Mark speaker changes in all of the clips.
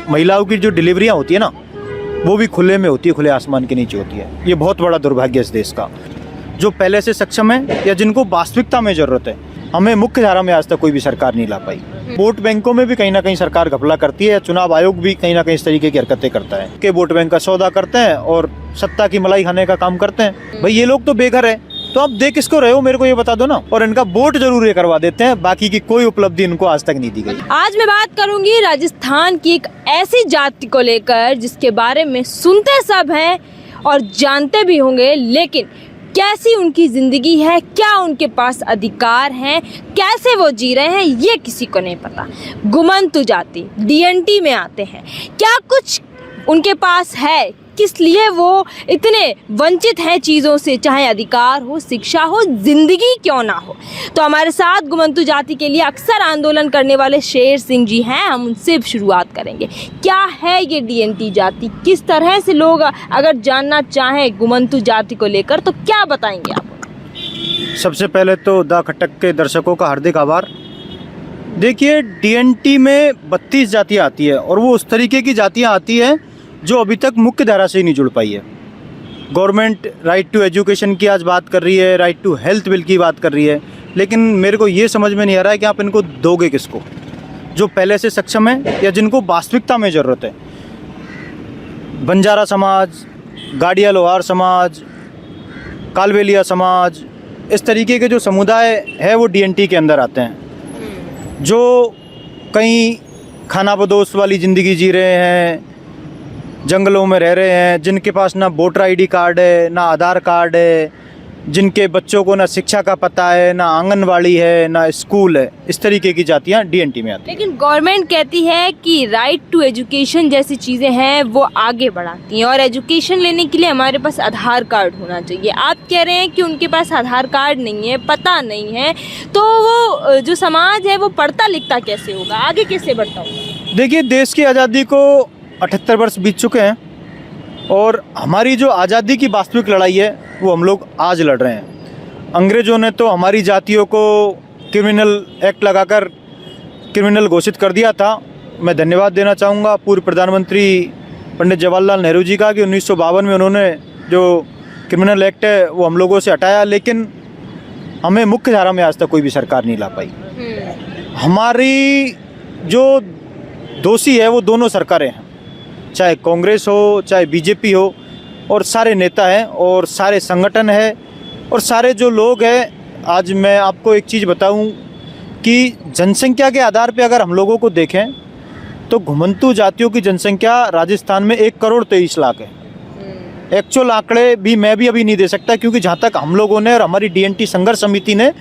Speaker 1: महिलाओं की जो डिलीवरियाँ होती है ना, वो भी खुले में होती है, खुले आसमान के नीचे होती है। ये बहुत बड़ा दुर्भाग्य है इस देश का। जो पहले से सक्षम है या जिनको वास्तविकता में ज़रूरत है, हमें मुख्य धारा में आज तक कोई भी सरकार नहीं ला पाई। वोट बैंकों में भी कहीं ना कहीं सरकार घपला करती है। चुनाव आयोग भी कहीं ना कहीं इस तरीके की हरकतें करता है कि वोट बैंक का सौदा करते हैं और सत्ता की मलाई खाने का काम करते हैं। भाई ये लोग तो बेघर है, तो आप देख किसको रहे हो, मेरे को ये बता दो ना। और इनका वोट जरूर ये करवा देते हैं, बाकी की कोई उपलब्धि इनको आज तक नहीं दी गई।
Speaker 2: आज मैं बात करूंगी राजस्थान की एक ऐसी जाति को लेकर जिसके बारे में सुनते सब हैं और जानते भी होंगे, लेकिन कैसी उनकी जिंदगी है, क्या उनके पास अधिकार हैं, कैसे वो जी रहे हैं, ये किसी को नहीं पता। घुमंतु जाति डीएनटी में आते हैं। क्या कुछ उनके पास है, किस लिए वो इतने वंचित हैं चीज़ों से, चाहे अधिकार हो, शिक्षा हो, जिंदगी क्यों ना हो। तो हमारे साथ घुमंतु जाति के लिए अक्सर आंदोलन करने वाले शेर सिंह जी हैं, हम उनसे शुरुआत करेंगे। क्या है ये डीएनटी जाति, किस तरह से लोग अगर जानना चाहें घुमंतु जाति को लेकर तो क्या बताएंगे आप?
Speaker 1: सबसे पहले तो द खटक के दर्शकों का हार्दिक आभार। देखिए, डीएनटी में 32 जातियाँ आती है और वो उस तरीके की जातियाँ आती हैं जो अभी तक मुख्य धारा से ही नहीं जुड़ पाई है। गवर्नमेंट राइट टू एजुकेशन की आज बात कर रही है, राइट टू हेल्थ बिल की बात कर रही है, लेकिन मेरे को ये समझ में नहीं आ रहा है कि आप इनको दोगे किसको, जो पहले से सक्षम है या जिनको वास्तविकता में ज़रूरत है। बंजारा समाज, गाड़िया लोहार समाज, कालबेलिया समाज, इस तरीके के जो समुदाय है वो डीएनटी के अंदर आते हैं, जो कहीं खानाबदोश वाली ज़िंदगी जी रहे हैं, जंगलों में रह रहे हैं, जिनके पास ना वोटर आईडी कार्ड है, ना आधार कार्ड है, जिनके बच्चों को ना शिक्षा का पता है, ना आंगनवाड़ी है, ना स्कूल है। इस तरीके की जातियाँ डीएनटी में आती हैं।
Speaker 2: लेकिन गवर्नमेंट कहती है कि राइट टू एजुकेशन जैसी चीज़ें हैं वो आगे बढ़ाती हैं और एजुकेशन लेने के लिए हमारे पास आधार कार्ड होना चाहिए। आप कह रहे हैं कि उनके पास आधार कार्ड नहीं है, पता नहीं है, तो वो जो समाज है वो पढ़ता लिखता कैसे होगा, आगे कैसे बढ़ता होगा?
Speaker 1: देखिए, देश की आज़ादी को 78 वर्ष बीत चुके हैं और हमारी जो आज़ादी की वास्तविक लड़ाई है वो हम लोग आज लड़ रहे हैं। अंग्रेज़ों ने तो हमारी जातियों को क्रिमिनल एक्ट लगाकर क्रिमिनल घोषित कर दिया था। मैं धन्यवाद देना चाहूँगा पूर्व प्रधानमंत्री पंडित जवाहरलाल नेहरू जी का कि 1952 में उन्होंने जो क्रिमिनल एक्ट है वो हम लोगों से हटाया, लेकिन हमें मुख्य धारा में आज तक कोई भी सरकार नहीं ला पाई। हमारी जो दोषी है वो दोनों सरकारें हैं, चाहे कांग्रेस हो, चाहे बीजेपी हो, और सारे नेता हैं और सारे संगठन है और सारे जो लोग हैं। आज मैं आपको एक चीज़ बताऊं कि जनसंख्या के आधार पे अगर हम लोगों को देखें तो घुमंतु जातियों की जनसंख्या राजस्थान में 1,23,00,000 है। एक्चुअल आंकड़े भी मैं भी अभी नहीं दे सकता, क्योंकि जहाँ तक हम लोगों ने और हमारी डीएनटी संघर्ष समिति ने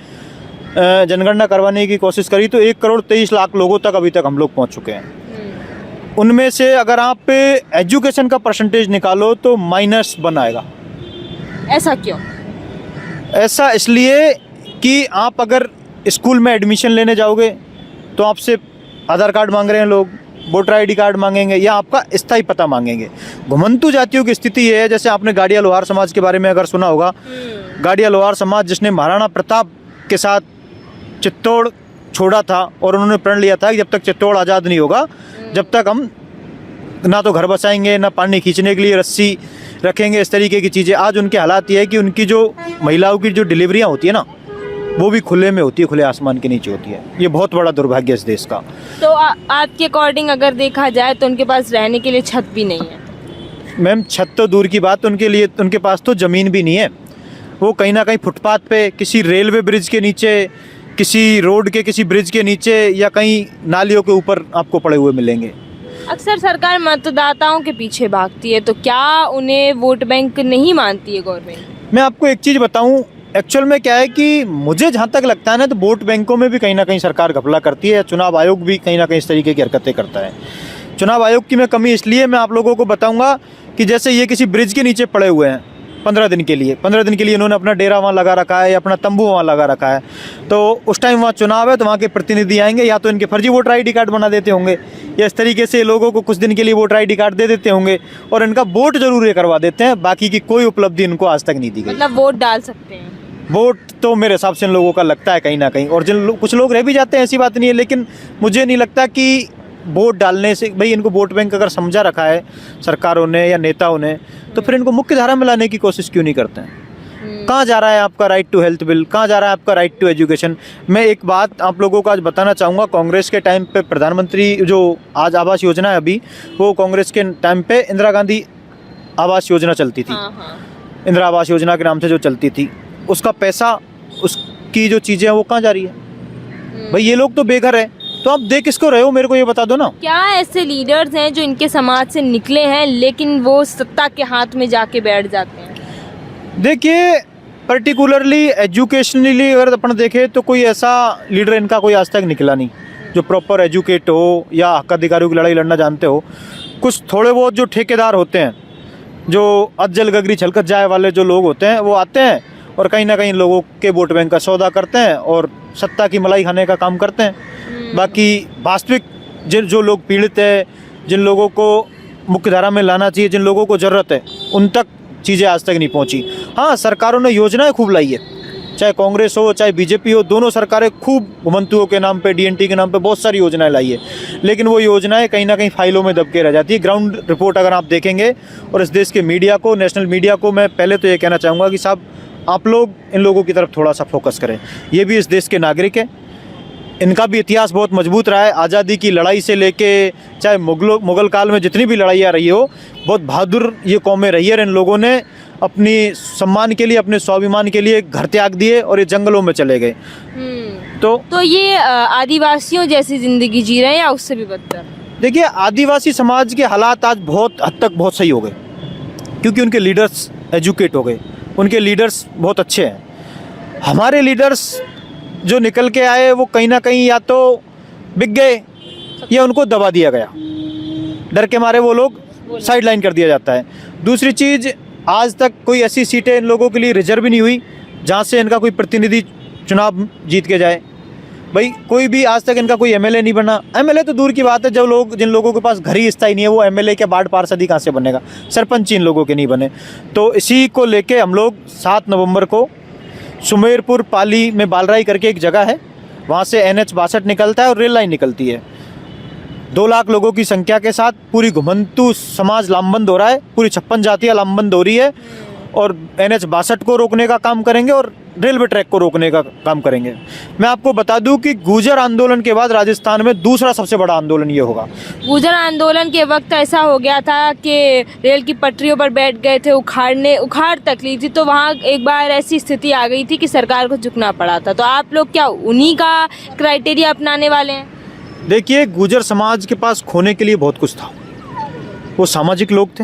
Speaker 1: जनगणना करवाने की कोशिश करी तो 1,23,00,000 लोगों तक अभी तक हम लोग पहुँच चुके हैं। उनमें से अगर आप एजुकेशन का परसेंटेज निकालो तो -1 आएगा।
Speaker 2: ऐसा क्यों?
Speaker 1: ऐसा इसलिए कि आप अगर स्कूल में एडमिशन लेने जाओगे तो आपसे आधार कार्ड मांग रहे हैं लोग, वोटर आईडी कार्ड मांगेंगे या आपका स्थायी पता मांगेंगे। घुमंतु जातियों की स्थिति ये है, जैसे आपने गाड़िया लोहार समाज के बारे में अगर सुना होगा, गाड़िया लोहार समाज जिसने महाराणा प्रताप के साथ चित्तौड़ छोड़ा था और उन्होंने प्रण लिया था कि जब तक चित्तौड़ आज़ाद नहीं होगा, जब तक हम ना तो घर बसाएंगे, ना पानी खींचने के लिए रस्सी रखेंगे, इस तरीके की चीज़ें। आज उनके हालात ये है कि उनकी जो महिलाओं की जो डिलीवरियाँ होती है ना, वो भी खुले में होती है, खुले आसमान के नीचे होती है। ये बहुत बड़ा दुर्भाग्य है इस देश का।
Speaker 2: तो आपके अकॉर्डिंग अगर देखा जाए तो उनके पास रहने के लिए छत भी नहीं है।
Speaker 1: मैम, छत तो दूर की बात, उनके पास तो ज़मीन भी नहीं है। वो कहीं ना कहीं फुटपाथ पे, किसी रेलवे ब्रिज के नीचे, किसी रोड के किसी ब्रिज के नीचे या कहीं नालियों के ऊपर आपको पड़े हुए मिलेंगे।
Speaker 2: अक्सर सरकार मतदाताओं के पीछे भागती है, तो क्या उन्हें वोट बैंक नहीं मानती है गवर्नमेंट?
Speaker 1: मैं आपको एक चीज़ बताऊं, एक्चुअल में क्या है कि मुझे जहाँ तक लगता है ना, तो वोट बैंकों में भी कहीं ना कहीं सरकार घपला करती है। चुनाव आयोग भी कहीं ना कहीं इस तरीके की हरकतें करता है। चुनाव आयोग की मैं कमी इसलिए मैं आप लोगों को बताऊँगा कि जैसे ये किसी ब्रिज के नीचे पड़े हुए हैं 15 दिन के लिए इन्होंने अपना डेरा वहाँ लगा रखा है या अपना तंबू वहाँ लगा रखा है, तो उस टाइम वहाँ चुनाव है तो वहाँ के प्रतिनिधि आएंगे, या तो इनके फर्जी वोटर आईडी कार्ड बना देते होंगे या इस तरीके से लोगों को कुछ दिन के लिए वोटर आईडी कार्ड दे देते होंगे और इनका वोट जरूर ये करवा देते हैं। बाकी की कोई उपलब्धि इनको आज तक नहीं दी गई।
Speaker 2: मतलब वोट डाल सकते हैं?
Speaker 1: वोट तो मेरे हिसाब से इन लोगों का लगता है कहीं ना कहीं, और कुछ लोग रह भी जाते हैं, ऐसी बात नहीं है, लेकिन मुझे नहीं लगता कि वोट डालने से, भाई इनको वोट बैंक अगर समझा रखा है सरकारों ने या नेताओं ने, तो फिर इनको मुख्य धारा में लाने की कोशिश क्यों नहीं करते हैं? कहाँ जा रहा है आपका राइट टू हेल्थ बिल, कहाँ जा रहा है आपका राइट टू एजुकेशन? मैं एक बात आप लोगों को आज बताना चाहूँगा, कांग्रेस के टाइम पे प्रधानमंत्री जो आज आवास योजना है अभी, वो कांग्रेस के टाइम पे इंदिरा गांधी आवास योजना चलती थी। इंदिरा आवास योजना के नाम से जो चलती थी, उसका पैसा, उसकी जो चीज़ें हैं वो कहाँ जा रही है? भाई ये लोग तो बेघर है, तो आप देख किसको रहे हो, मेरे को ये बता दो ना।
Speaker 2: क्या ऐसे लीडर्स हैं जो इनके समाज से निकले हैं लेकिन वो सत्ता के हाथ में जाके बैठ जाते हैं?
Speaker 1: देखिए, पर्टिकुलरली एजुकेशनली अगर अपन देखें तो कोई ऐसा लीडर इनका कोई आज तक निकला नहीं जो प्रॉपर एजुकेट हो या हक अधिकारियों की लड़ाई लड़ना जानते हो। कुछ थोड़े बहुत जो ठेकेदार होते हैं, जो अज्जल गगरी छलकत जाए वाले जो लोग होते हैं, वो आते हैं और कहीं ना कहीं लोगों के वोट बैंक का सौदा करते हैं और सत्ता की मलाई खाने का काम करते हैं। बाकी वास्तविक जो लोग पीड़ित है, जिन लोगों को मुख्य धारा में लाना चाहिए, जिन लोगों को ज़रूरत है, उन तक चीज़ें आज तक नहीं पहुंची। हाँ, सरकारों ने योजनाएं खूब लाई है, चाहे कांग्रेस हो चाहे बीजेपी हो, दोनों सरकारें खूब घुमंतुओं के नाम पे, डीएनटी के नाम पे बहुत सारी योजनाएं लाई है, लेकिन वो योजनाएं कहीं ना कहीं फाइलों में दब के रह जाती है। ग्राउंड रिपोर्ट अगर आप देखेंगे, और इस देश के मीडिया को, नेशनल मीडिया को मैं पहले तो ये कहना चाहूँगा कि साहब आप लोग इन लोगों की तरफ थोड़ा सा फोकस करें। ये भी इस देश के नागरिक हैं, इनका भी इतिहास बहुत मजबूत रहा है। आज़ादी की लड़ाई से लेके चाहे मुगल काल में जितनी भी लड़ाइयाँ रही हो, बहुत बहादुर ये कौमें रही है। इन लोगों ने अपनी सम्मान के लिए, अपने स्वाभिमान के लिए घर त्याग दिए और ये जंगलों में चले गए। तो
Speaker 2: ये आदिवासियों जैसी जिंदगी जी रहे हैं या उससे भी बदतर?
Speaker 1: देखिए, आदिवासी समाज के हालात आज बहुत हद तक बहुत सही हो गए, क्योंकि उनके लीडर्स एजुकेट हो गए, उनके लीडर्स बहुत अच्छे हैं। हमारे लीडर्स जो निकल के आए वो कहीं ना कहीं या तो बिक गए या उनको दबा दिया गया, डर के मारे वो लोग साइड लाइन कर दिया जाता है। दूसरी चीज़, आज तक कोई ऐसी सीटें इन लोगों के लिए रिजर्व ही नहीं हुई जहाँ से इनका कोई प्रतिनिधि चुनाव जीत के जाए। भाई कोई भी आज तक इनका कोई एमएलए नहीं बना। एमएलए तो दूर की बात है, जिन लोगों के पास घर ही स्थायी नहीं है, वो एमएलए के वार्ड पार्षद ही कहाँ से बनेगा? सरपंच इन लोगों के नहीं बने। तो इसी को लेके हम लोग 7 नवंबर को सुमेरपुर पाली में बालराई करके एक जगह है, वहाँ से NH 62 निकलता है और रेल लाइन निकलती है। 2 लाख लोगों की संख्या के साथ पूरी घुमंतु समाज लामबंद हो रहा है, पूरी 56 जातियाँ लामबंद हो रही है, और NH 62 को रोकने का काम करेंगे और रेलवे ट्रैक को रोकने का काम करेंगे। मैं आपको बता दूं कि गुर्जर आंदोलन के बाद राजस्थान में दूसरा सबसे बड़ा आंदोलन ये होगा।
Speaker 2: गुर्जर आंदोलन के वक्त ऐसा हो गया था कि रेल की पटरियों पर बैठ गए थे, उखाड़ तक ली थी, तो वहाँ एक बार ऐसी स्थिति आ गई थी कि सरकार को झुकना पड़ा था। तो आप लोग क्या उन्हीं का क्राइटेरिया अपनाने वाले हैं? देखिए,
Speaker 1: गुर्जर समाज के पास खोने के लिए बहुत कुछ था। वो सामाजिक लोग थे,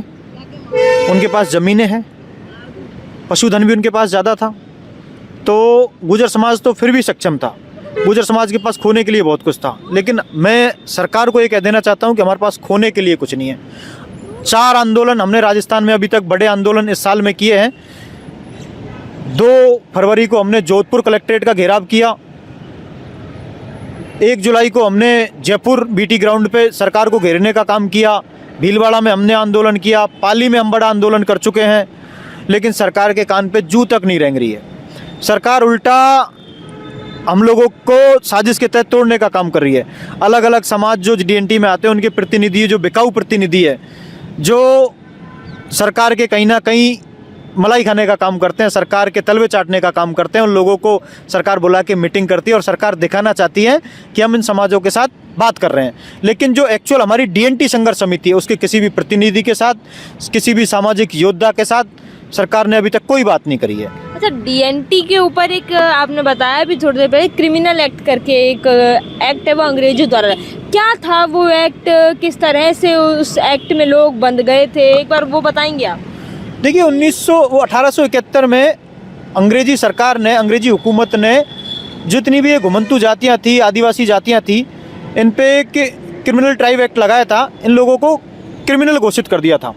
Speaker 1: उनके पास ज़मीनें हैं, पशुधन भी उनके पास ज़्यादा था, तो गुर्जर समाज तो फिर भी सक्षम था। गुर्जर समाज के पास खोने के लिए बहुत कुछ था, लेकिन मैं सरकार को ये कह देना चाहता हूँ कि हमारे पास खोने के लिए कुछ नहीं है। 4 आंदोलन हमने राजस्थान में अभी तक बड़े आंदोलन इस साल में किए हैं। 2 फरवरी को हमने जोधपुर कलेक्ट्रेट का घेराव किया। 1 जुलाई को हमने जयपुर BT ग्राउंड पे सरकार को घेरने का काम किया। भीलवाड़ा में हमने आंदोलन किया। पाली में हम बड़ा आंदोलन कर चुके हैं, लेकिन सरकार के कान पे जू तक नहीं रेंग रही है। सरकार उल्टा हम लोगों को साजिश के तहत तोड़ने का काम कर रही है। अलग अलग समाज जो DNT में आते हैं, उनके प्रतिनिधि, जो बिकाऊ प्रतिनिधि है, जो सरकार के कहीं ना कहीं मलाई खाने का काम करते हैं, सरकार के तलवे चाटने का काम करते हैं, उन लोगों को सरकार बुला के मीटिंग करती है और सरकार दिखाना चाहती है कि हम इन समाजों के साथ बात कर रहे हैं। लेकिन जो एक्चुअल हमारी DNT संघर्ष समिति है, उसके किसी भी प्रतिनिधि के साथ, किसी भी सामाजिक योद्धा के साथ सरकार ने अभी तक कोई बात नहीं करी है।
Speaker 2: अच्छा, DNT के ऊपर एक आपने बताया भी थोड़ी देर पहले, क्रिमिनल एक्ट करके एक एक्ट है, वो अंग्रेजों द्वारा। क्या था वो एक्ट, किस तरह से उस एक्ट में लोग बंद गए थे, एक बार वो बताएंगे आप?
Speaker 1: देखिए, 1871 में अंग्रेजी सरकार ने, अंग्रेजी हुकूमत ने जितनी भी ये घुमंतु जातियाँ थी, आदिवासी जातियाँ थी, इन पे एक क्रिमिनल ट्राइब एक्ट लगाया था। इन लोगों को क्रिमिनल घोषित कर दिया था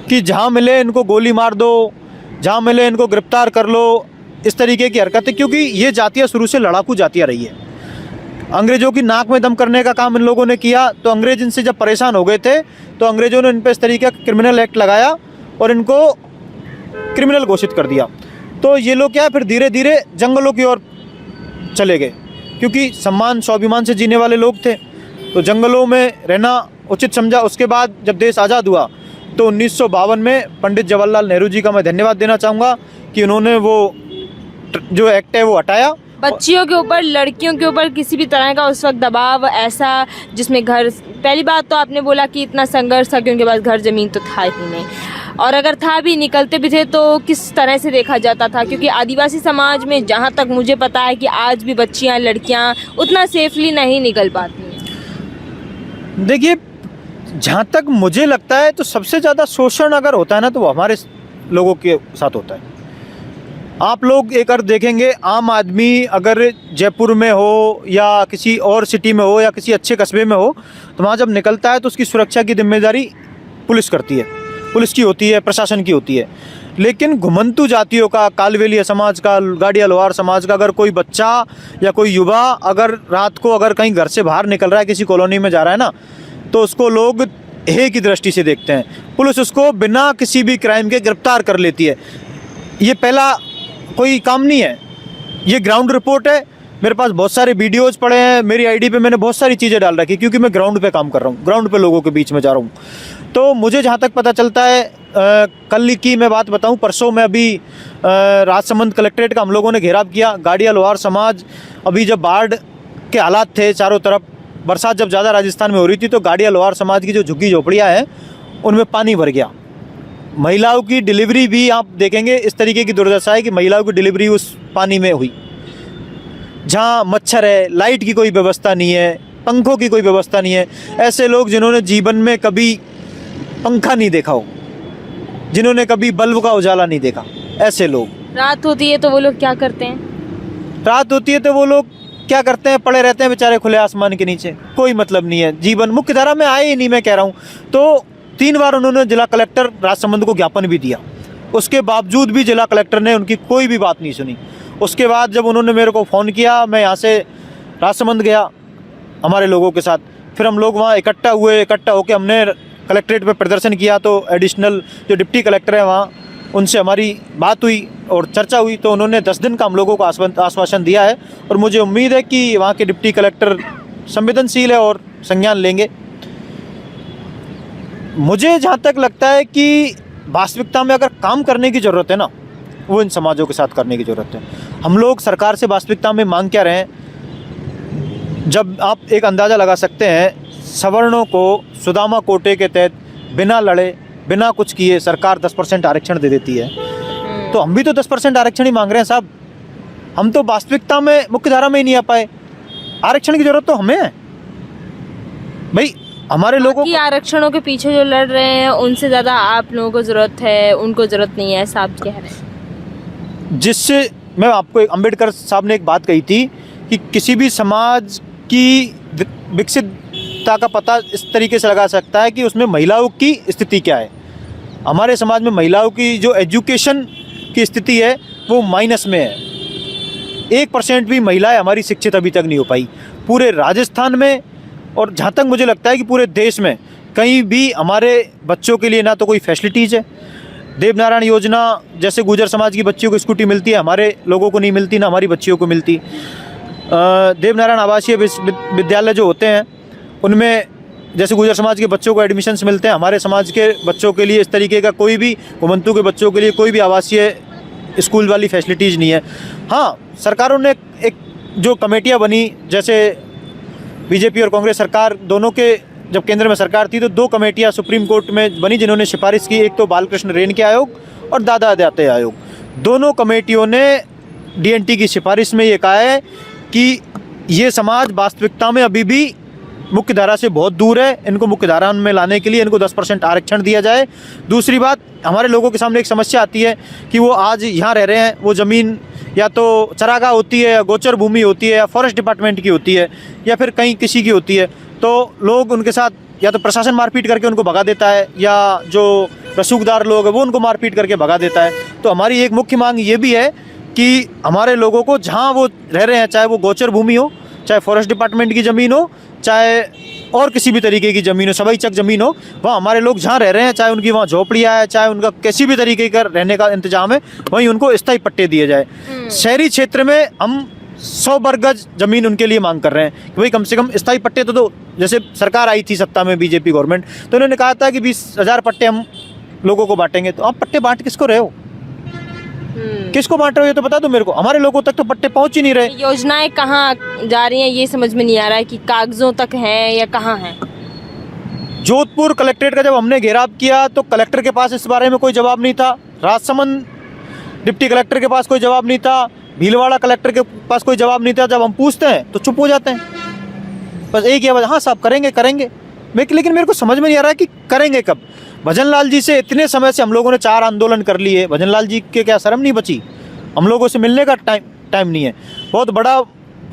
Speaker 1: कि जहाँ मिले इनको गोली मार दो, जहाँ मिले इनको गिरफ्तार कर लो, इस तरीके की हरकतें, क्योंकि ये जातियाँ शुरू से लड़ाकू जातियाँ रही है। अंग्रेज़ों की नाक में दम करने का काम इन लोगों ने किया, तो अंग्रेज इनसे जब परेशान हो गए थे, तो अंग्रेज़ों ने इन पर इस तरीके का क्रिमिनल एक्ट लगाया और इनको क्रिमिनल घोषित कर दिया। तो ये लोग क्या है, फिर धीरे धीरे जंगलों की ओर चले गए, क्योंकि सम्मान स्वाभिमान से जीने वाले लोग थे, तो जंगलों में रहना उचित समझा। उसके बाद जब देश आज़ाद हुआ तो 1952 में पंडित जवाहरलाल नेहरू जी का मैं धन्यवाद देना चाहूँगा कि उन्होंने वो जो एक्ट है वो हटाया।
Speaker 2: बच्चियों के ऊपर, लड़कियों के ऊपर किसी भी तरह का उस वक्त दबाव ऐसा, जिसमें घर, पहली बात तो आपने बोला कि इतना संघर्ष था कि उनके पास घर ज़मीन तो था ही नहीं, और अगर था भी, निकलते भी थे तो किस तरह से देखा जाता था, क्योंकि आदिवासी समाज में जहाँ तक मुझे पता है कि आज भी बच्चियाँ, लड़कियाँ उतना सेफली नहीं निकल पाती हैं।
Speaker 1: देखिए, जहाँ तक मुझे लगता है तो सबसे ज़्यादा शोषण अगर होता है ना तो वो हमारे लोगों के साथ होता है। आप लोग एक बार देखेंगे, आम आदमी अगर जयपुर में हो या किसी और सिटी में हो या किसी अच्छे कस्बे में हो तो वहाँ जब निकलता है तो उसकी सुरक्षा की जिम्मेदारी पुलिस करती है, पुलिस की होती है, प्रशासन की होती है। लेकिन घुमंतु जातियों का, कालवेलिया समाज का, गाड़िया लोहार समाज का अगर कोई बच्चा या कोई युवा अगर रात को अगर कहीं घर से बाहर निकल रहा है, किसी कॉलोनी में जा रहा है ना, तो उसको लोग हे की दृष्टि से देखते हैं। पुलिस उसको बिना किसी भी क्राइम के गिरफ्तार कर लेती है। ये पहला कोई काम नहीं है, ये ग्राउंड रिपोर्ट है। मेरे पास बहुत सारे वीडियोस पड़े हैं, मेरी आईडी पे मैंने बहुत सारी चीज़ें डाल रखी, क्योंकि मैं ग्राउंड पे काम कर रहा हूँ, ग्राउंड पे लोगों के बीच में जा रहा हूँ। तो मुझे जहाँ तक पता चलता है, कल की मैं बात बताऊँ, परसों में अभी राजसमंद कलेक्ट्रेट का हम लोगों ने घेराव किया। गाड़िया लोहार समाज, अभी जब बाढ़ के हालात थे चारों तरफ, बरसात जब ज़्यादा राजस्थान में हो रही थी, तो गाड़िया लोहार समाज की जो झुग्गी झोपड़ियाँ हैं उनमें पानी भर गया। महिलाओं की डिलीवरी भी आप देखेंगे, इस तरीके की दुर्दशा है कि महिलाओं की डिलीवरी उस पानी में हुई। जहाँ मच्छर है, लाइट की कोई व्यवस्था नहीं है, पंखों की कोई व्यवस्था नहीं है। ऐसे लोग जिन्होंने जीवन में कभी पंखा नहीं देखा हो, जिन्होंने कभी बल्ब का उजाला नहीं देखा, ऐसे लोग।
Speaker 2: रात होती है तो वो लोग क्या करते हैं?
Speaker 1: रात होती है तो वो लोग क्या करते हैं? पड़े रहते हैं बेचारे खुले आसमान के नीचे, कोई मतलब नहीं है। जीवन मुख्य धारा में आए ही नहीं, मैं कह रहा हूँ। तो 3 बार उन्होंने जिला कलेक्टर राजसमंद को ज्ञापन भी दिया, उसके बावजूद भी जिला कलेक्टर ने उनकी कोई भी बात नहीं सुनी। उसके बाद जब उन्होंने मेरे को फ़ोन किया, मैं यहाँ से राजसमंद गया हमारे लोगों के साथ, फिर हम लोग वहाँ इकट्ठा हुए। इकट्ठा होकर हमने कलेक्ट्रेट पे प्रदर्शन किया। तो एडिशनल जो डिप्टी कलेक्टर है वहाँ, उनसे हमारी बात हुई और चर्चा हुई। तो उन्होंने 10 दिन का हम लोगों को आश्वासन दिया है, और मुझे उम्मीद है कि वहाँ के डिप्टी कलेक्टर संवेदनशील है और संज्ञान लेंगे। मुझे जहाँ तक लगता है कि वास्तविकता में अगर काम करने की ज़रूरत है ना, वो इन समाजों के साथ करने की ज़रूरत है। हम लोग सरकार से वास्तविकता में मांग क्या रहे हैं? जब आप एक अंदाज़ा लगा सकते हैं, सवर्णों को सुदामा कोटे के तहत बिना लड़े, बिना कुछ किए सरकार 10% आरक्षण दे देती है। तो हम भी तो 10% आरक्षण ही मांग रहे हैं साहब। हम तो वास्तविकता में मुख्य धारा में ही नहीं आ पाए। आरक्षण की ज़रूरत तो हमें है भाई। हमारे लोगों
Speaker 2: की आरक्षणों के पीछे जो लड़ रहे हैं उनसे ज़्यादा आप लोगों को ज़रूरत है, उनको ज़रूरत नहीं है, ऐसा आप कह रहे हैं।
Speaker 1: जिससे मैं आपको, अम्बेडकर साहब ने एक बात कही थी कि किसी भी समाज की विकसितता का पता इस तरीके से लगा सकता है कि उसमें महिलाओं की स्थिति क्या है। हमारे समाज में महिलाओं की जो एजुकेशन की स्थिति है वो माइनस में है। 1% भी महिलाएं हमारी शिक्षित अभी तक नहीं हो पाई पूरे राजस्थान में, और जहाँ तक मुझे लगता है कि पूरे देश में कहीं भी हमारे बच्चों के लिए ना तो कोई फैसिलिटीज़ है। देवनारायण योजना जैसे गुर्जर समाज की बच्चियों को स्कूटी मिलती है, हमारे लोगों को नहीं मिलती, ना हमारी बच्चियों को मिलती। देवनारायण आवासीय विद्यालय जो होते हैं उनमें जैसे गुर्जर समाज के बच्चों को एडमिशन्स मिलते हैं, हमारे समाज के बच्चों के लिए इस तरीके का कोई भी, घुमंतु के बच्चों के लिए कोई भी आवासीय स्कूल वाली फैसिलिटीज़ नहीं है। हाँ, सरकारों ने एक जो कमेटियाँ बनी, जैसे बीजेपी और कांग्रेस सरकार दोनों के जब केंद्र में सरकार थी तो 2 कमेटियाँ सुप्रीम कोर्ट में बनी जिन्होंने सिफारिश की। एक तो बालकृष्ण रेणके आयोग और दादा अद्याते आयोग। दोनों कमेटियों ने डीएनटी की सिफारिश में ये कहा है कि ये समाज वास्तविकता में अभी भी मुख्य धारा से बहुत दूर है। इनको मुख्य धारा में लाने के लिए इनको 10% आरक्षण दिया जाए। दूसरी बात, हमारे लोगों के सामने एक समस्या आती है कि वो आज यहाँ रह रहे हैं, वो ज़मीन या तो चरागाह होती है, या गोचर भूमि होती है, या फॉरेस्ट डिपार्टमेंट की होती है, या फिर कहीं किसी की होती है। तो लोग उनके साथ या तो प्रशासन मारपीट करके उनको भगा देता है, या जो रसूखदार लोग हैं वो उनको मारपीट करके भगा देता है। तो हमारी एक मुख्य मांग ये भी है कि हमारे लोगों को जहाँ वो रह रहे हैं, चाहे वो गोचर भूमि हो, चाहे फॉरेस्ट डिपार्टमेंट की ज़मीन हो, चाहे और किसी भी तरीके की ज़मीन हो, सबाई चक ज़मीन हो, वहाँ हमारे लोग जहाँ रह रहे हैं, चाहे उनकी वहाँ झोपड़ियाँ है, चाहे उनका किसी भी तरीके का रहने का इंतजाम है, वहीं उनको स्थायी पट्टे दिए जाए। शहरी क्षेत्र में हम 100 वर्ग गज जमीन उनके लिए मांग कर रहे हैं कि भाई कम से कम स्थायी पट्टे तो दो। जैसे सरकार आई थी सत्ता में बीजेपी गवर्नमेंट, तो उन्होंने कहा था कि 20,000 पट्टे हम लोगों को बांटेंगे। तो आप पट्टे बांट किसको रहे हो, किसको बांट रहे हो ये तो बता दो मेरे को। हमारे लोगों तक तो पट्टे पहुंच ही नहीं रहे।
Speaker 2: योजनाएं कहाँ जा रही हैं ये समझ में नहीं आ रहा है कि कागजों तक हैं या कहाँ हैं।
Speaker 1: जोधपुर कलेक्ट्रेट का जब हमने घेराव किया तो कलेक्टर के पास इस बारे में कोई जवाब नहीं था, राजसमंद डिप्टी कलेक्टर के पास कोई जवाब नहीं था, भीलवाड़ा कलेक्टर के पास कोई जवाब नहीं था। जब हम पूछते हैं तो चुप हो जाते हैं। बस एक ही आवाज़, हाँ साहब करेंगे करेंगे। लेकिन मेरे को समझ में नहीं आ रहा है कि करेंगे कब। भजन लाल जी से इतने समय से हम लोगों ने 4 आंदोलन कर लिए, भजन लाल जी के क्या शर्म नहीं बची, हम लोगों से मिलने का टाइम नहीं है। बहुत बड़ा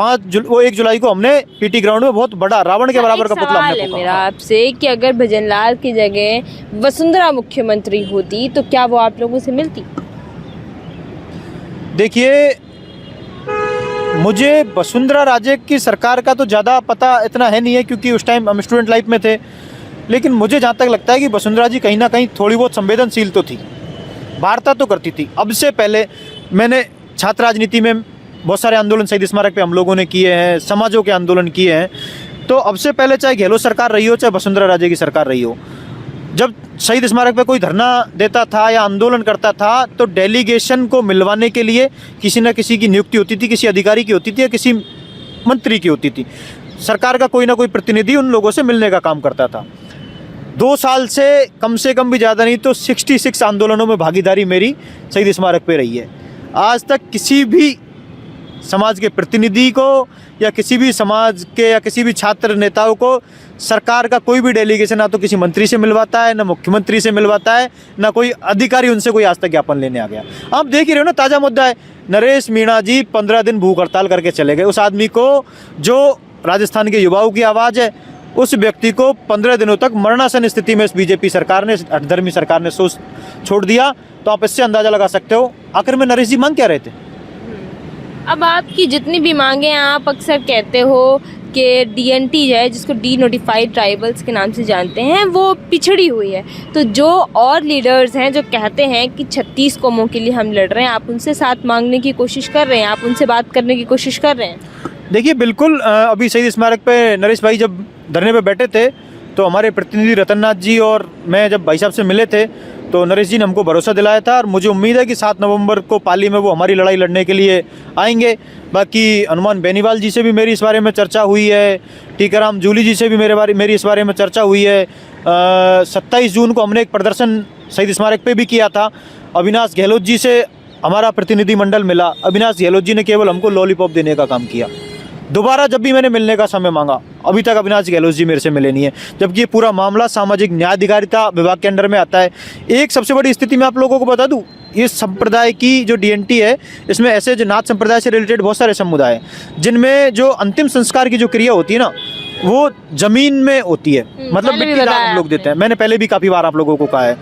Speaker 1: 1 जुलाई को हमने पीटी ग्राउंड में बहुत बड़ा रावण के बराबर का पुतला हमने फूंका।
Speaker 2: मेरा आपसे कि अगर भजन लाल की जगह वसुंधरा मुख्यमंत्री होती तो क्या वो आप लोगों से मिलती?
Speaker 1: देखिए, मुझे वसुंधरा राजे की सरकार का तो ज़्यादा पता इतना है नहीं है क्योंकि उस टाइम हम स्टूडेंट लाइफ में थे। लेकिन मुझे जहाँ तक लगता है कि वसुंधरा जी कहीं ना कहीं थोड़ी बहुत संवेदनशील तो थी, वार्ता तो करती थी। अब से पहले मैंने छात्र राजनीति में बहुत सारे आंदोलन शहीद स्मारक पे हम लोगों ने किए हैं, समाजों के आंदोलन किए हैं। तो अब से पहले चाहे गहलोत सरकार रही हो, चाहे वसुंधरा राजे की सरकार रही हो, जब शहीद स्मारक पे कोई धरना देता था या आंदोलन करता था तो डेलीगेशन को मिलवाने के लिए किसी न किसी की नियुक्ति होती थी, किसी अधिकारी की होती थी या किसी मंत्री की होती थी। सरकार का कोई ना कोई प्रतिनिधि उन लोगों से मिलने का काम करता था। 2 साल से कम भी ज़्यादा नहीं तो 66 आंदोलनों में भागीदारी मेरी शहीद स्मारक पे रही है। आज तक किसी भी समाज के प्रतिनिधि को या किसी भी समाज के या किसी भी छात्र नेताओं को सरकार का कोई भी डेलीगेशन ना तो किसी मंत्री से मिलवाता है, ना मुख्यमंत्री से मिलवाता है, ना कोई अधिकारी उनसे कोई आज तक ज्ञापन लेने आ गया। आप देख ही रहे हो ना, ताज़ा मुद्दा है, नरेश मीणा जी 15 दिन भूख हड़ताल करके चले गए। उस आदमी को, जो राजस्थान के युवाओं की आवाज़ है, उस व्यक्ति को 15 दिनों तक मरणासन स्थिति में इस बीजेपी सरकार ने, धर्मी सरकार ने सोच छोड़ दिया। तो आप इससे अंदाज़ा लगा सकते हो आखिर में नरेश जी मांग क्या रहे थे।
Speaker 2: अब आपकी जितनी भी मांगे हैं, आप अक्सर कहते हो कि डीएनटी है, जिसको डी नोटिफाइड ट्राइबल्स के नाम से जानते हैं, वो पिछड़ी हुई है। तो जो और लीडर्स हैं जो कहते हैं कि 36 कौमों के लिए हम लड़ रहे हैं, आप उनसे साथ मांगने की कोशिश कर रहे हैं, आप उनसे बात करने की कोशिश कर रहे हैं?
Speaker 1: देखिए, बिल्कुल। अभी शहीद स्मारक पे नरेश भाई जब धरने पे बैठे थे तो हमारे प्रतिनिधि रतननाथ जी और मैं जब भाई साहब से मिले थे तो नरेश जी ने हमको भरोसा दिलाया था और मुझे उम्मीद है कि 7 नवंबर को पाली में वो हमारी लड़ाई लड़ने के लिए आएंगे। बाकी हनुमान बेनीवाल जी से भी मेरी इस बारे में चर्चा हुई है, टीकाराम जूली जी से भी मेरी इस बारे में चर्चा हुई है। 27 जून को हमने एक प्रदर्शन शहीद स्मारक पे भी किया था। अविनाश गहलोत जी से हमारा प्रतिनिधि मंडल मिला। अविनाश गहलोत जी ने केवल हमको लॉलीपॉप देने का काम किया। दोबारा जब भी मैंने मिलने का समय मांगा, अभी तक अविनाश गहलोत जी मेरे से मिले नहीं है, जबकि ये पूरा मामला सामाजिक न्याय अधिकारिता विभाग के अंडर में आता है। एक सबसे बड़ी स्थिति मैं आप लोगों को बता दूं, ये संप्रदाय की जो डीएनटी है, इसमें ऐसे जो नाथ संप्रदाय से रिलेटेड बहुत सारे समुदाय हैं जिनमें जो अंतिम संस्कार की जो क्रिया होती है ना, वो जमीन में होती है। मतलब मिट्टी दान हम लोग देते हैं। मैंने पहले भी काफ़ी बार आप लोगों को कहा है।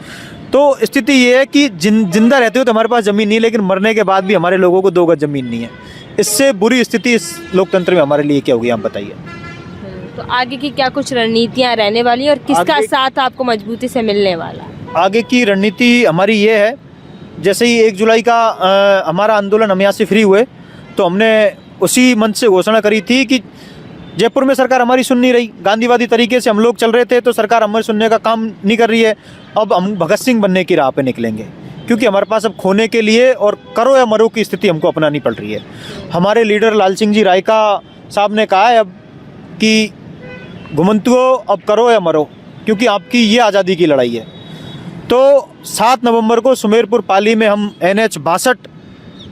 Speaker 1: तो स्थिति ये है कि जिंदा रहते हो तो हमारे पास ज़मीन नहीं है, लेकिन मरने के बाद भी हमारे लोगों को 2 गज ज़मीन नहीं है। इससे बुरी स्थिति इस लोकतंत्र में हमारे लिए क्या होगी, आप बताइए।
Speaker 2: तो आगे की क्या कुछ रणनीतियाँ रहने वाली और किसका साथ आपको मजबूती से मिलने वाला? आगे
Speaker 1: की रणनीति हमारी ये है, जैसे ही 1 जुलाई का हमारा आंदोलन, हम यहाँ से फ्री हुए तो हमने उसी मंच से घोषणा करी थी कि जयपुर में सरकार हमारी सुन नहीं रही, गांधीवादी तरीके से हम लोग चल रहे थे तो सरकार हमारे सुनने का काम नहीं कर रही है। अब हम भगत सिंह बनने की राह पे निकलेंगे, क्योंकि हमारे पास अब खोने के लिए और करो या मरो की स्थिति हमको अपनानी पड़ रही है। हमारे लीडर लाल सिंह जी रायका साहब ने कहा है अब कि घुमंतुओं, अब करो या मरो, क्योंकि आपकी ये आज़ादी की लड़ाई है। तो 7 नवंबर को सुमेरपुर पाली में हम NH 62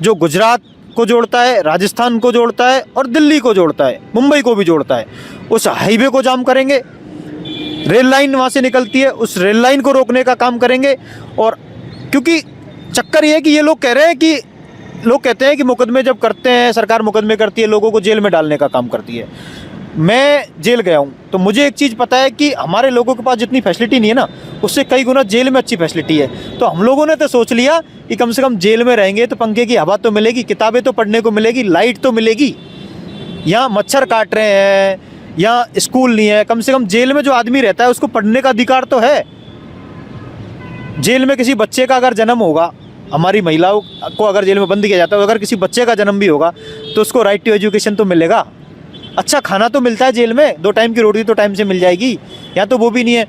Speaker 1: जो गुजरात को जोड़ता है, राजस्थान को जोड़ता है और दिल्ली को जोड़ता है, मुंबई को भी जोड़ता है, उस हाईवे को जाम करेंगे। रेल लाइन वहाँ से निकलती है, उस रेल लाइन को रोकने का काम करेंगे। और क्योंकि चक्कर ये है कि ये लोग कह रहे हैं कि, लोग कहते हैं कि मुकदमे जब करते हैं, सरकार मुकदमे करती है, लोगों को जेल में डालने का काम करती है। मैं जेल गया हूँ तो मुझे एक चीज़ पता है कि हमारे लोगों के पास जितनी फैसिलिटी नहीं है ना, उससे कई गुना जेल में अच्छी फैसिलिटी है। तो हम लोगों ने तो सोच लिया कि कम से कम जेल में रहेंगे तो पंखे की हवा तो मिलेगी, किताबें तो पढ़ने को मिलेगी, लाइट तो मिलेगी। यहाँ मच्छर काट रहे हैं, यहाँ स्कूल नहीं है, कम से कम जेल में जो आदमी रहता है उसको पढ़ने का अधिकार तो है। जेल में किसी बच्चे का अगर जन्म होगा हमारी महिलाओं को अगर जेल में बंद किया जाता है, अगर किसी बच्चे का जन्म भी होगा तो उसको राइट टू एजुकेशन तो मिलेगा, अच्छा खाना तो मिलता है जेल में, 2 टाइम की रोटी तो टाइम से मिल जाएगी। यहाँ तो वो भी नहीं है।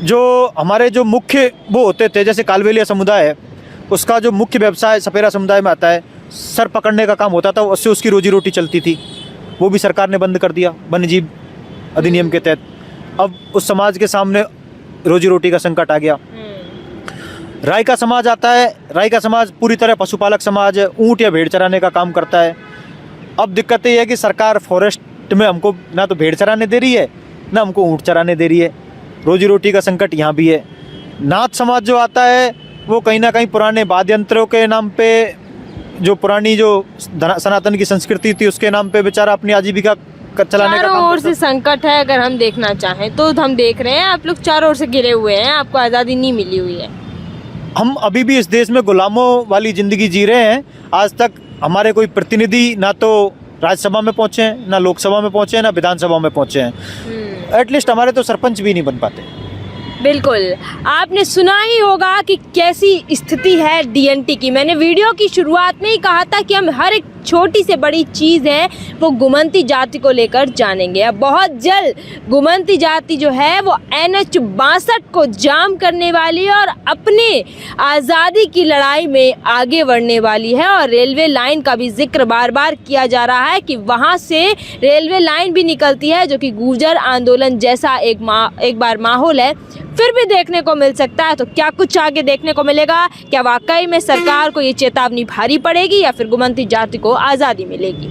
Speaker 1: जो हमारे जो मुख्य वो होते थे, जैसे कालबेलिया समुदाय है, उसका जो मुख्य व्यवसाय सपेरा समुदाय में आता है, सर पकड़ने का काम होता था, उससे उसकी रोजी रोटी चलती थी, वो भी सरकार ने बंद कर दिया वन्यजीव अधिनियम के तहत। अब उस समाज के सामने रोजी रोटी का संकट आ गया। राय का समाज आता है, राय का समाज पूरी तरह पशुपालक समाज है, ऊँट या भेड़ चराने का काम करता है। अब दिक्कत ये है कि सरकार फॉरेस्ट में हमको ना तो भेड़ चराने दे रही है, ना हमको ऊँट चराने दे रही है, रोजी रोटी का संकट यहाँ भी है। नाथ समाज जो आता है वो कहीं ना कहीं पुराने वाद्य यंत्रों के नाम पे, जो पुरानी जो सनातन की संस्कृति थी उसके नाम पे बेचारा अपनी आजीविका चलाने का
Speaker 2: चारों
Speaker 1: काम
Speaker 2: ओर
Speaker 1: करता
Speaker 2: से संकट है। अगर हम देखना चाहें तो हम देख रहे हैं आप लोग चारों ओर से घिरे हुए हैं, आपको आज़ादी नहीं मिली हुई है।
Speaker 1: हम अभी भी इस देश में गुलामों वाली ज़िंदगी जी रहे हैं। आज तक हमारे कोई प्रतिनिधि ना तो राज्यसभा में पहुँचे हैं, ना लोकसभा में पहुँचे हैं, ना विधानसभा में पहुँचे हैं। एटलीस्ट हमारे तो सरपंच भी नहीं बन पाते।
Speaker 2: बिल्कुल, आपने सुना ही होगा कि कैसी स्थिति है डीएनटी की। मैंने वीडियो की शुरुआत में ही कहा था कि हम हर एक छोटी से बड़ी चीज़ है वो गुमंती जाति को लेकर जानेंगे। अब बहुत जल्द गुमंती जाति जो है वो NH 62 को जाम करने वाली है और अपने आज़ादी की लड़ाई में आगे बढ़ने वाली है। और रेलवे लाइन का भी जिक्र बार बार किया जा रहा है कि वहाँ से रेलवे लाइन भी निकलती है, जो कि गुर्जर आंदोलन जैसा एक बार माहौल है फिर भी देखने को मिल सकता है। तो क्या कुछ आगे देखने को मिलेगा? क्या वाकई में सरकार को ये चेतावनी भारी पड़ेगी या फिर गुमंती जाति को आज़ादी मिलेगी?